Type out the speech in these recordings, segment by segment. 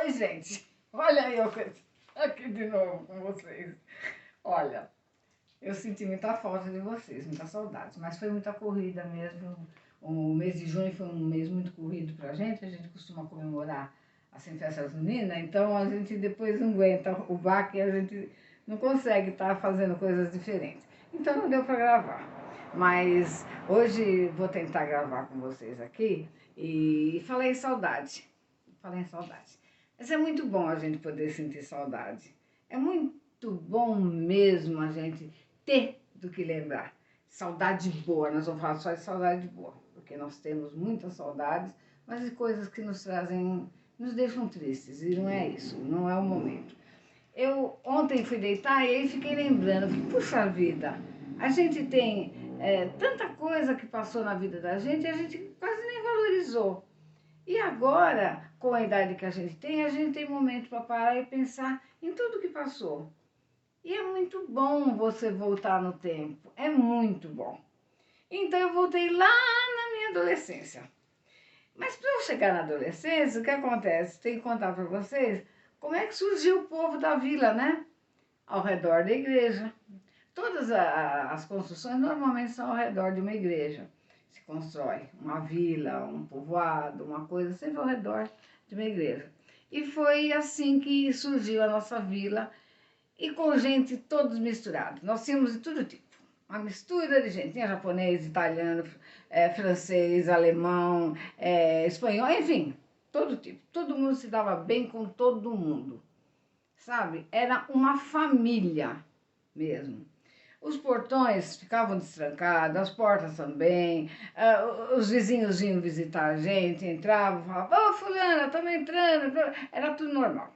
Oi, gente. Olha eu aqui de novo com vocês. Olha, eu senti muita falta de vocês, muita saudade, mas foi muita corrida mesmo. O mês de junho foi um mês muito corrido pra gente. A gente costuma comemorar assim festa junina, então a gente depois não aguenta o baque e a gente não consegue estar fazendo coisas diferentes. Então não deu para gravar. Mas hoje vou tentar gravar com vocês aqui e falei em saudade. Falei em saudade. Mas é muito bom a gente poder sentir saudade. É muito bom mesmo a gente ter do que lembrar. Saudade boa, nós vamos falar só de saudade boa, porque nós temos muitas saudades, mas de coisas que nos trazem, nos deixam tristes, e não é isso, não é o momento. Eu ontem fui deitar e aí fiquei lembrando que, puxa vida, a gente tem tanta coisa que passou na vida da gente e a gente quase nem valorizou. E agora, com a idade que a gente tem momento para parar e pensar em tudo que passou. E é muito bom você voltar no tempo, é muito bom. Então eu voltei lá na minha adolescência. Mas para eu chegar na adolescência, o que acontece? Tenho que contar para vocês como é que surgiu o povo da vila, né? Ao redor da igreja. Todas as construções normalmente são ao redor de uma igreja. Se constrói uma vila, um povoado, uma coisa sempre ao redor de uma igreja. E foi assim que surgiu a nossa vila, e com gente todos misturados. Nós tínhamos de todo tipo. Uma mistura de gente. Tinha japonês, italiano, francês, alemão, espanhol, enfim, todo tipo. Todo mundo se dava bem com todo mundo. Sabe? Era uma família mesmo. Os portões ficavam destrancados, as portas também, os vizinhos vinham visitar a gente, entravam, falavam, ô fulana, estamos entrando, era tudo normal.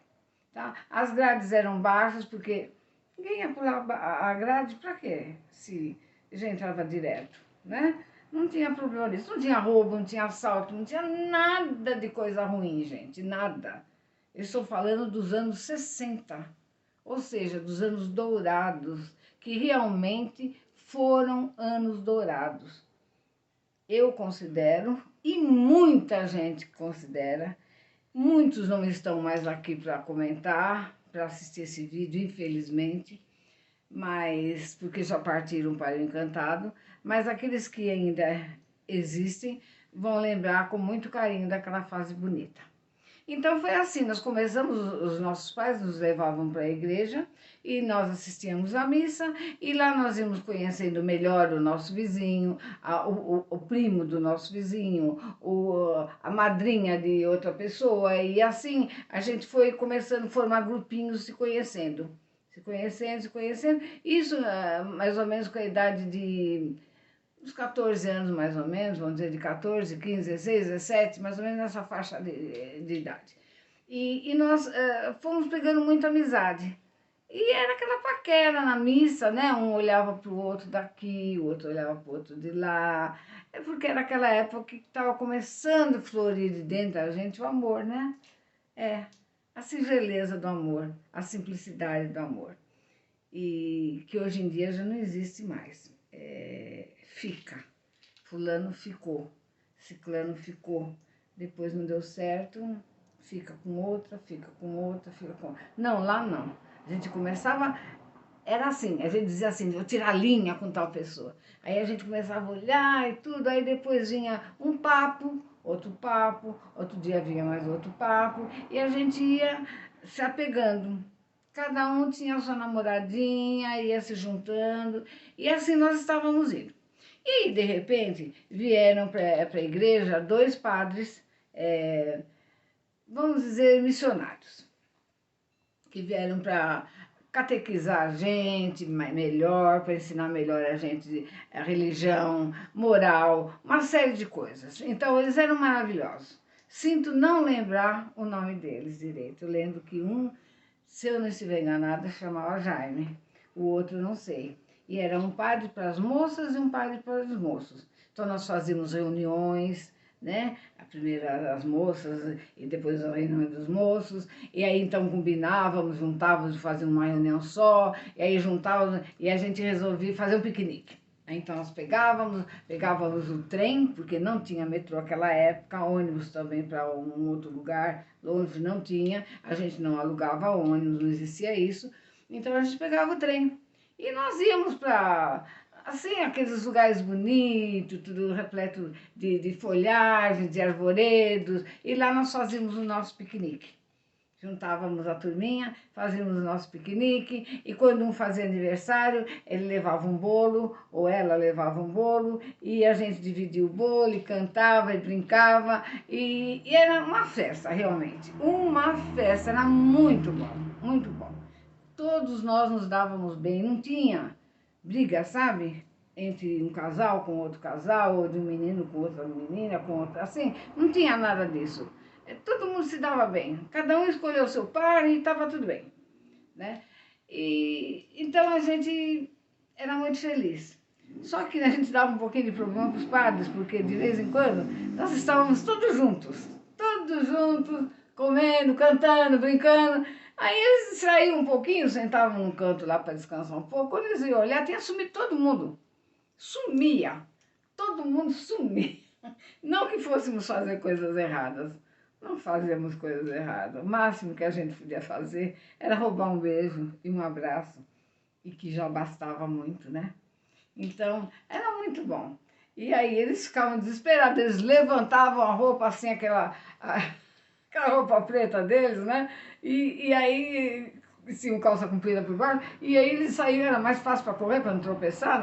Tá? As grades eram baixas, porque ninguém ia pular a grade para quê? Se já entrava direto, né? Não tinha problema disso, não tinha roubo, não tinha assalto, não tinha nada de coisa ruim, gente, nada. Eu estou falando dos anos 60, ou seja, dos anos dourados, que realmente foram anos dourados. Eu considero, e muita gente considera. Muitos não estão mais aqui para comentar, para assistir esse vídeo, infelizmente, mas porque já partiram para o Encantado, mas aqueles que ainda existem vão lembrar com muito carinho daquela fase bonita. Então foi assim, nós começamos, os nossos pais nos levavam para a igreja e nós assistíamos à missa, e lá nós íamos conhecendo melhor o nosso vizinho, o primo do nosso vizinho, a madrinha de outra pessoa, e assim a gente foi começando a formar grupinhos, se conhecendo. Isso mais ou menos com a idade de uns 14 anos, mais ou menos, vamos dizer, de 14, 15, 16, 17, mais ou menos nessa faixa de idade. E nós fomos pegando muita amizade. E era aquela paquera na missa, né? Um olhava para o outro daqui, o outro olhava para o outro de lá. É porque era aquela época que estava começando a florir de dentro da gente o amor, né? A singeleza do amor, a simplicidade do amor. E que hoje em dia já não existe mais. Fica. Fulano ficou, ciclano ficou, depois não deu certo, fica com outra, fica com outra, fica com outra. Não, lá não. A gente começava, era assim, a gente dizia assim, vou tirar linha com tal pessoa. Aí a gente começava a olhar e tudo, aí depois vinha um papo, outro dia vinha mais outro papo, e a gente ia se apegando. Cada um tinha a sua namoradinha, ia se juntando, e assim nós estávamos indo. E, de repente, vieram para a igreja dois padres, vamos dizer, missionários, que vieram para catequizar a gente melhor, para ensinar melhor a gente a religião, moral, uma série de coisas. Então, eles eram maravilhosos. Sinto não lembrar o nome deles direito. Eu lembro que um, se eu não estiver enganada, chamava Jaime, o outro não sei. E era um padre para as moças e um padre para os moços. Então nós fazíamos reuniões, né? A primeira as moças e depois a reunião dos moços. E aí então combinávamos, juntávamos, fazíamos uma reunião só. E aí juntávamos e a gente resolvia fazer um piquenique. Aí, então nós pegávamos o trem, porque não tinha metrô naquela época, ônibus também para um outro lugar, longe não tinha, a gente não alugava ônibus, não existia isso, então a gente pegava o trem. E nós íamos para, assim, aqueles lugares bonitos, tudo repleto de folhagem, de arvoredos, e lá nós fazíamos o nosso piquenique. Juntávamos a turminha, fazíamos o nosso piquenique, e quando um fazia aniversário, ele levava um bolo, ou ela levava um bolo, e a gente dividia o bolo, e cantava, e brincava, e era uma festa, realmente. Uma festa, era muito bom, muito bom. Todos nós nos dávamos bem, não tinha briga, sabe? Entre um casal com outro casal, ou de um menino com outra menina, com outra, assim, não tinha nada disso. Todo mundo se dava bem, cada um escolheu o seu par e estava tudo bem, né? E então a gente era muito feliz. Só que a gente dava um pouquinho de problema para os padres, porque de vez em quando nós estávamos todos juntos, comendo, cantando, brincando. Aí eles distraíam um pouquinho, sentavam num canto lá para descansar um pouco. Quando eles iam olhar, tinha sumido todo mundo. Sumia, todo mundo sumia. Não que fôssemos fazer coisas erradas, não fazíamos coisas erradas. O máximo que a gente podia fazer era roubar um beijo e um abraço, e que já bastava muito, né? Então, era muito bom. E aí eles ficavam desesperados, eles levantavam a roupa assim, aquela roupa preta deles, né? E aí, tinham calça comprida por baixo, e aí eles saíam, era mais fácil para correr, para não tropeçar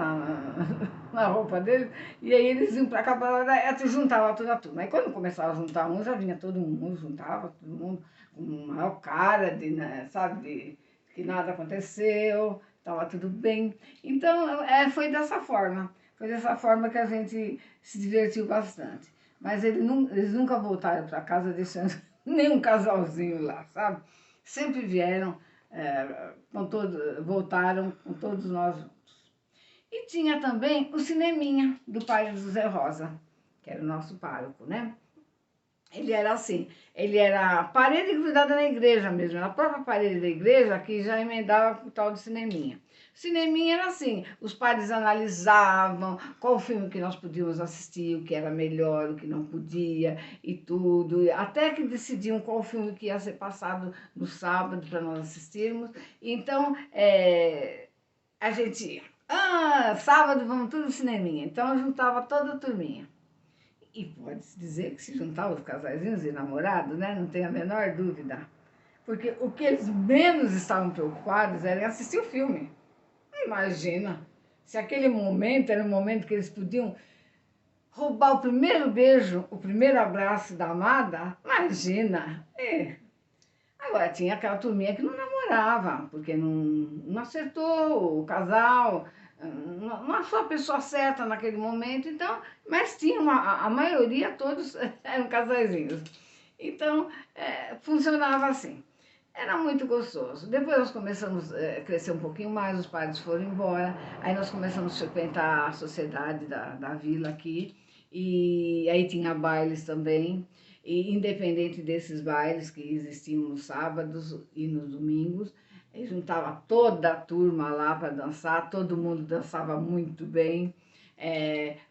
na roupa deles, e aí eles iam para cá, para lá, juntava toda a turma. Aí quando começava a juntar um, já vinha todo mundo, juntava todo mundo, com uma maior cara de, né, sabe, de que nada aconteceu, estava tudo bem. Então, foi dessa forma. Foi dessa forma que a gente se divertiu bastante. Mas eles nunca voltaram para casa deixando nenhum casalzinho lá, sabe? Sempre vieram, voltaram com todos nós juntos. E tinha também o cineminha do pai José Rosa, que era o nosso pároco, né? Ele era assim, ele era a parede grudada na igreja mesmo, na própria parede da igreja que já emendava com o tal de cineminha. O cineminha era assim, os padres analisavam qual filme que nós podíamos assistir, o que era melhor, o que não podia e tudo, até que decidiam qual filme que ia ser passado no sábado para nós assistirmos. Então, a gente ia, sábado vamos tudo no cineminha, então eu juntava toda a turminha. E pode-se dizer que se juntavam os casaizinhos e namorados, né? Não tem a menor dúvida. Porque o que eles menos estavam preocupados era em assistir o filme. Imagina, se aquele momento era o momento que eles podiam roubar o primeiro beijo, o primeiro abraço da amada, imagina. Agora, tinha aquela turminha que não namorava, porque não acertou o casal, não achou a pessoa certa naquele momento, então, mas tinha a maioria, todos eram casaizinhos. Então, funcionava assim. Era muito gostoso. Depois nós começamos a crescer um pouquinho mais, os pais foram embora, aí nós começamos a frequentar a sociedade da vila aqui, e aí tinha bailes também. E independente desses bailes que existiam nos sábados e nos domingos, juntava toda a turma lá para dançar, todo mundo dançava muito bem.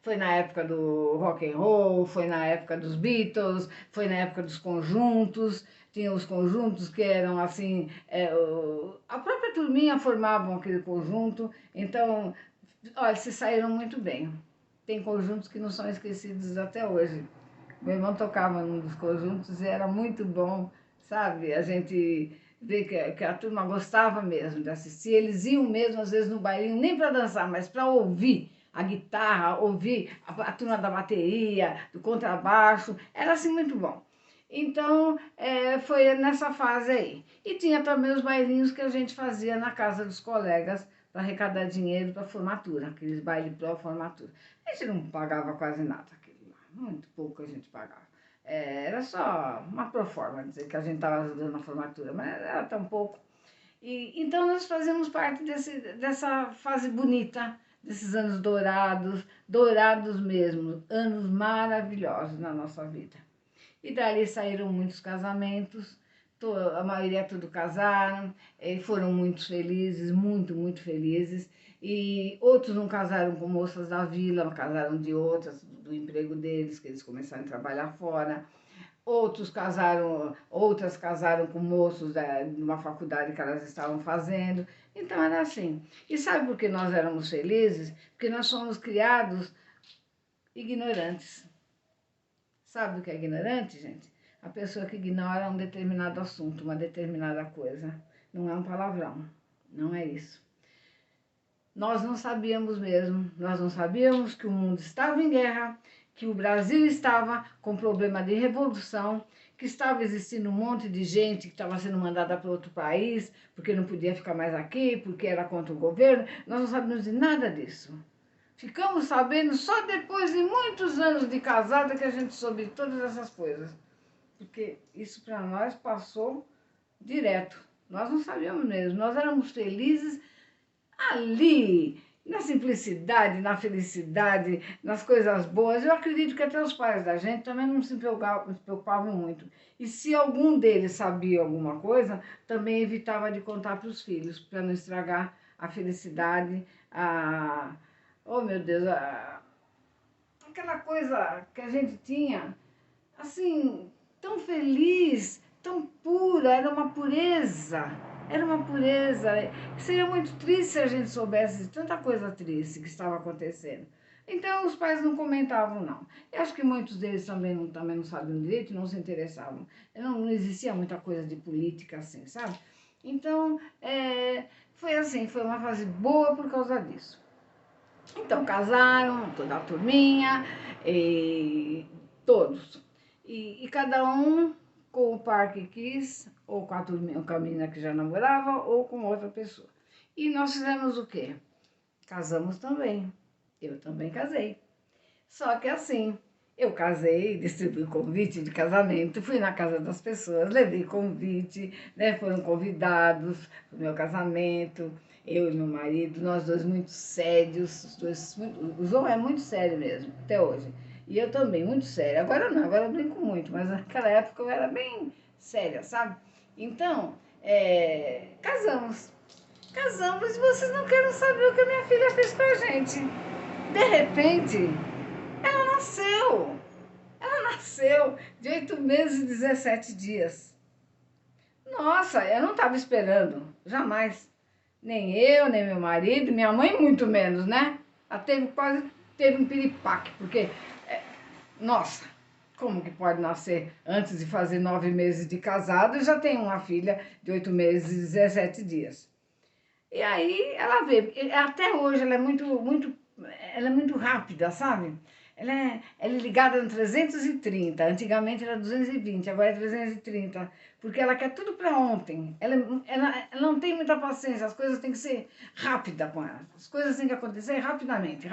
Foi na época do rock and roll, foi na época dos Beatles, foi na época dos conjuntos. Tinha os conjuntos que eram assim, a própria turminha formavam aquele conjunto, então, olha, se saíram muito bem. Tem conjuntos que não são esquecidos até hoje. Meu irmão tocava num dos conjuntos e era muito bom, sabe? A gente vê que a turma gostava mesmo de assistir. Eles iam mesmo, às vezes, no bailinho, nem para dançar, mas para ouvir a guitarra, ouvir a turma da bateria, do contrabaixo. Era assim muito bom. Então, foi nessa fase aí. E tinha também os bailinhos que a gente fazia na casa dos colegas para arrecadar dinheiro para a formatura, aqueles bailes pró-formatura. A gente não pagava quase nada, muito pouco a gente pagava. Era só uma proforma, dizer que a gente estava ajudando na formatura, mas era tão pouco. Então nós fazemos parte dessa fase bonita, desses anos dourados, dourados mesmo, anos maravilhosos na nossa vida. E dali saíram muitos casamentos, a maioria tudo casaram, foram muito felizes, muito felizes. E outros não casaram com moças da vila, casaram de outras, do emprego deles, que eles começaram a trabalhar fora. Outras casaram com moços de uma faculdade que elas estavam fazendo. Então era assim. E sabe por que nós éramos felizes? Porque nós fomos criados ignorantes. Sabe o que é ignorante, gente? A pessoa que ignora um determinado assunto, uma determinada coisa. Não é um palavrão, não é isso. Nós não sabíamos mesmo, nós não sabíamos que o mundo estava em guerra, que o Brasil estava com problema de revolução, que estava existindo um monte de gente que estava sendo mandada para outro país, porque não podia ficar mais aqui, porque era contra o governo. Nós não sabíamos de nada disso. Ficamos sabendo só depois de muitos anos de casada que a gente soube de todas essas coisas. Porque isso para nós passou direto. Nós não sabíamos mesmo, nós éramos felizes ali, na simplicidade, na felicidade, nas coisas boas. Eu acredito que até os pais da gente também não se preocupavam muito. E se algum deles sabia alguma coisa, também evitava de contar para os filhos, para não estragar a felicidade, oh meu Deus, aquela coisa que a gente tinha, assim, tão feliz, tão pura, era uma pureza. Era uma pureza. Seria muito triste se a gente soubesse de tanta coisa triste que estava acontecendo. Então, os pais não comentavam, não. Eu acho que muitos deles também não sabiam direito, não se interessavam. Não existia muita coisa de política assim, sabe? Então, foi assim, foi uma fase boa por causa disso. Então, casaram, toda a turminha, todos. E cada um com o par que quis, ou com a menina que já namorava, ou com outra pessoa. E nós fizemos o quê? Casamos também. Eu também casei. Só que assim, eu casei, distribuí convite de casamento, fui na casa das pessoas, levei convite, né, foram convidados para o meu casamento, eu e meu marido, nós dois muito sérios, o João é muito sério mesmo, até hoje. E eu também, muito séria. Agora não, agora eu brinco muito, mas naquela época eu era bem séria, sabe? Então, casamos. Casamos e vocês não querem saber o que a minha filha fez com a gente. De repente, ela nasceu. Ela nasceu de 8 meses e 17 dias. Nossa, eu não estava esperando, jamais. Nem eu, nem meu marido, minha mãe muito menos, né? Ela quase teve um piripaque, porque nossa, como que pode nascer antes de fazer 9 meses de casado e já tem uma filha de 8 meses e 17 dias. E aí ela veio, até hoje ela é muito rápida, sabe? Ela é ligada no 330, antigamente era 220, agora é 330, porque ela quer tudo para ontem. Ela não tem muita paciência, as coisas têm que ser rápidas com ela. As coisas têm que acontecer rapidamente,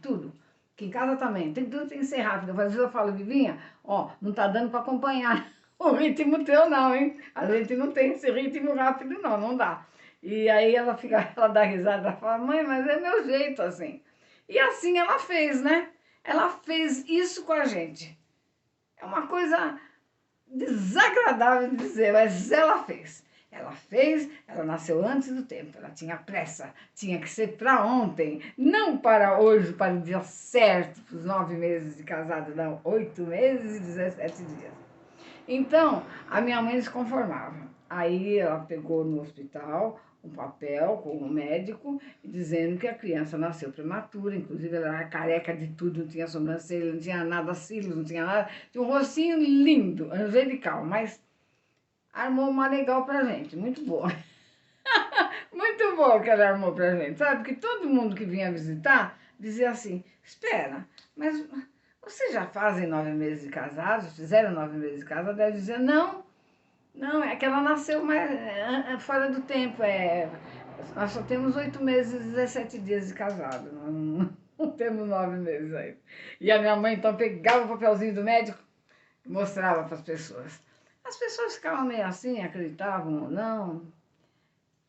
tudo. Que em casa também, tudo tem que ser rápido. Às vezes eu falo, Vivinha, ó, não tá dando para acompanhar o ritmo teu não, hein? A gente não tem esse ritmo rápido não, não dá. E aí ela dá risada, ela fala, mãe, mas é meu jeito assim. E assim ela fez, né? Ela fez isso com a gente. É uma coisa desagradável de dizer, mas ela fez. Ela fez, ela nasceu antes do tempo, ela tinha pressa, tinha que ser para ontem, não para hoje, para o dia certo, para os 9 meses de casada, não, 8 meses e 17 dias. Então, a minha mãe se conformava. Aí ela pegou no hospital um papel com o médico dizendo que a criança nasceu prematura, inclusive ela era careca de tudo, não tinha sobrancelha, não tinha nada, cílios, não tinha nada, tinha um rostinho lindo, angelical, mas armou uma legal pra gente, muito boa. Muito boa que ela armou pra gente, sabe? Porque todo mundo que vinha visitar dizia assim, espera, mas vocês já fazem 9 meses de casado? Fizeram 9 meses de casado? Ela dizia, não, é que ela nasceu mais fora do tempo. Nós só temos 8 meses e 17 dias de casado, não temos 9 meses ainda. E a minha mãe então pegava o papelzinho do médico e mostrava para as pessoas. As pessoas ficavam meio assim, acreditavam ou não,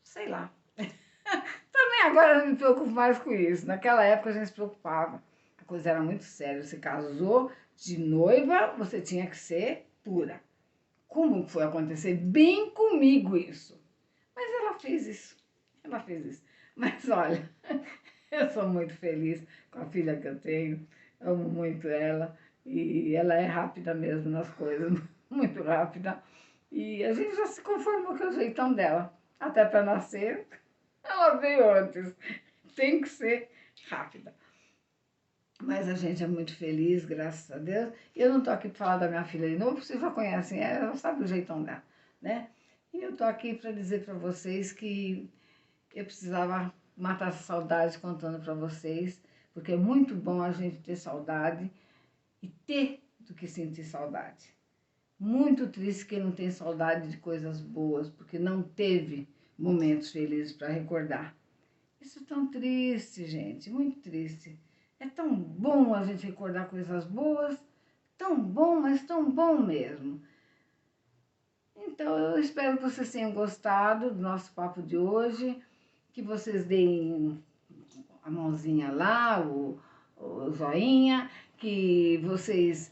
sei lá. Também agora eu não me preocupo mais com isso. Naquela época a gente se preocupava. A coisa era muito séria. Você casou de noiva, você tinha que ser pura. como foi acontecer bem comigo isso. Mas ela fez isso. Ela fez isso. Mas olha, eu sou muito feliz com a filha que eu tenho. Amo muito ela. E ela é rápida mesmo nas coisas. Muito rápida. E a gente já se conformou com o jeitão dela. Até para nascer, ela veio antes. Tem que ser rápida. Mas a gente é muito feliz, graças a Deus. Eu não estou aqui para falar da minha filha de novo, vocês já conhecem ela, sabe o jeitão dela, né? E eu estou aqui para dizer para vocês que eu precisava matar essa saudade contando para vocês, porque é muito bom a gente ter saudade e ter do que sentir saudade. Muito triste quem não tem saudade de coisas boas, porque não teve momentos felizes para recordar. Isso é tão triste, gente, muito triste. É tão bom a gente recordar coisas boas, tão bom, mas tão bom mesmo. Então, eu espero que vocês tenham gostado do nosso papo de hoje, que vocês deem a mãozinha lá, o joinha, que vocês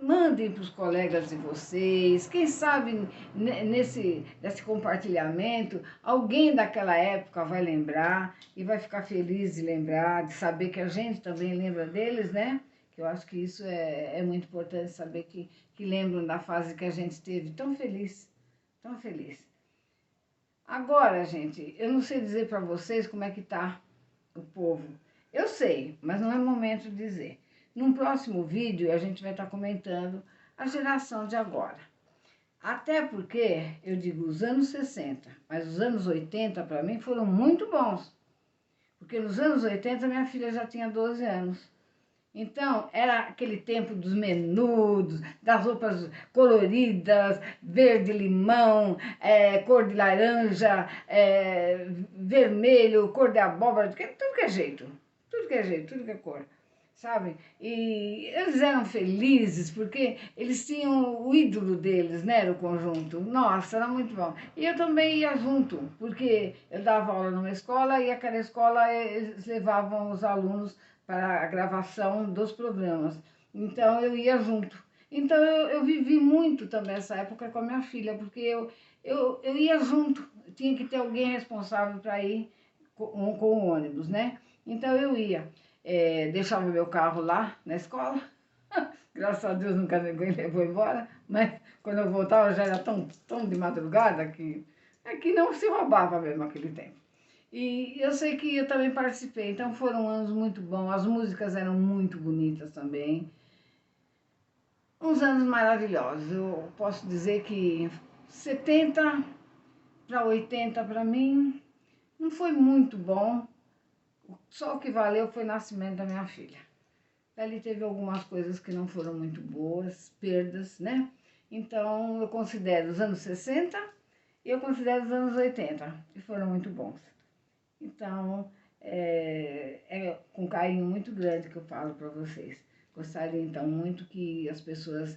mandem para os colegas de vocês, quem sabe nesse compartilhamento, alguém daquela época vai lembrar e vai ficar feliz de lembrar, de saber que a gente também lembra deles, né? Que eu acho que isso é muito importante, saber que lembram da fase que a gente teve tão feliz, tão feliz. Agora, gente, eu não sei dizer para vocês como é que tá o povo. Eu sei, mas não é momento de dizer. Num próximo vídeo, a gente vai estar comentando a geração de agora. Até porque, eu digo os anos 60, mas os anos 80, para mim, foram muito bons. Porque nos anos 80, minha filha já tinha 12 anos. Então, era aquele tempo dos menudos, das roupas coloridas, verde-limão, cor de laranja, vermelho, cor de abóbora, tudo que é jeito, tudo que é jeito, tudo que é cor, sabe? E eles eram felizes porque eles tinham o ídolo deles, né, era o conjunto. Nossa, era muito bom. E eu também ia junto, porque eu dava aula numa escola e aquela escola eles levavam os alunos para a gravação dos programas. Então, eu ia junto. Então, eu vivi muito também essa época com a minha filha, porque eu ia junto. Tinha que ter alguém responsável para ir com o ônibus, né? Então, eu ia. Deixava o meu carro lá na escola. Graças a Deus nunca ninguém levou embora. Mas quando eu voltava já era tão de madrugada que não se roubava mesmo aquele tempo. E eu sei que eu também participei, então foram anos muito bons, as músicas eram muito bonitas também. Uns anos maravilhosos, eu posso dizer que 70 para 80 para mim não foi muito bom, só o que valeu foi o nascimento da minha filha. Dali teve algumas coisas que não foram muito boas, perdas, né? Então eu considero os anos 60 e eu considero os anos 80, que foram muito bons. Então, é com carinho muito grande que eu falo para vocês. Gostaria, então, muito que as pessoas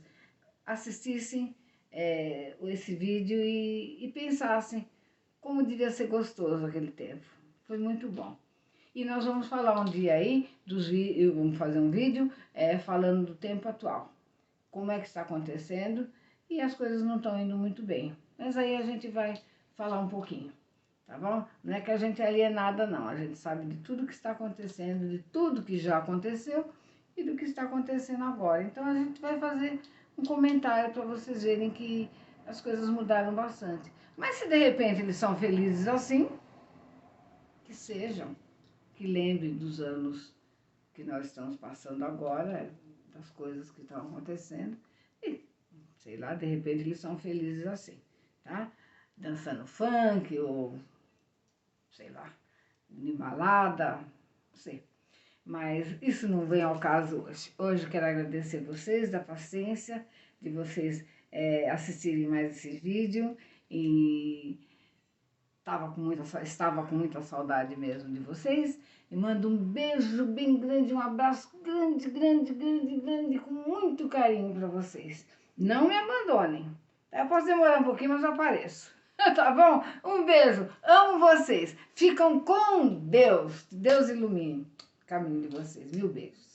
assistissem esse vídeo e pensassem como devia ser gostoso aquele tempo. Foi muito bom. E nós vamos falar um dia aí, vamos fazer um vídeo falando do tempo atual. Como é que está acontecendo e as coisas não estão indo muito bem. Mas aí a gente vai falar um pouquinho. Tá bom? Não é que a gente é alienada, não. A gente sabe de tudo que está acontecendo, de tudo que já aconteceu e do que está acontecendo agora. Então, a gente vai fazer um comentário para vocês verem que as coisas mudaram bastante. Mas se de repente eles são felizes assim, que sejam, que lembrem dos anos que nós estamos passando agora, das coisas que estão acontecendo. E, sei lá, de repente eles são felizes assim, tá? Dançando funk ou sei lá, de balada, não sei. Mas isso não vem ao caso hoje. Hoje eu quero agradecer vocês da paciência, de vocês assistirem mais esse vídeo e estava com muita saudade mesmo de vocês. E mando um beijo bem grande, um abraço grande, grande, grande, grande, com muito carinho para vocês. Não me abandonem. Eu posso demorar um pouquinho, mas eu apareço. Tá bom? Um beijo. Amo vocês. Ficam com Deus. Deus ilumine o caminho de vocês. Mil beijos.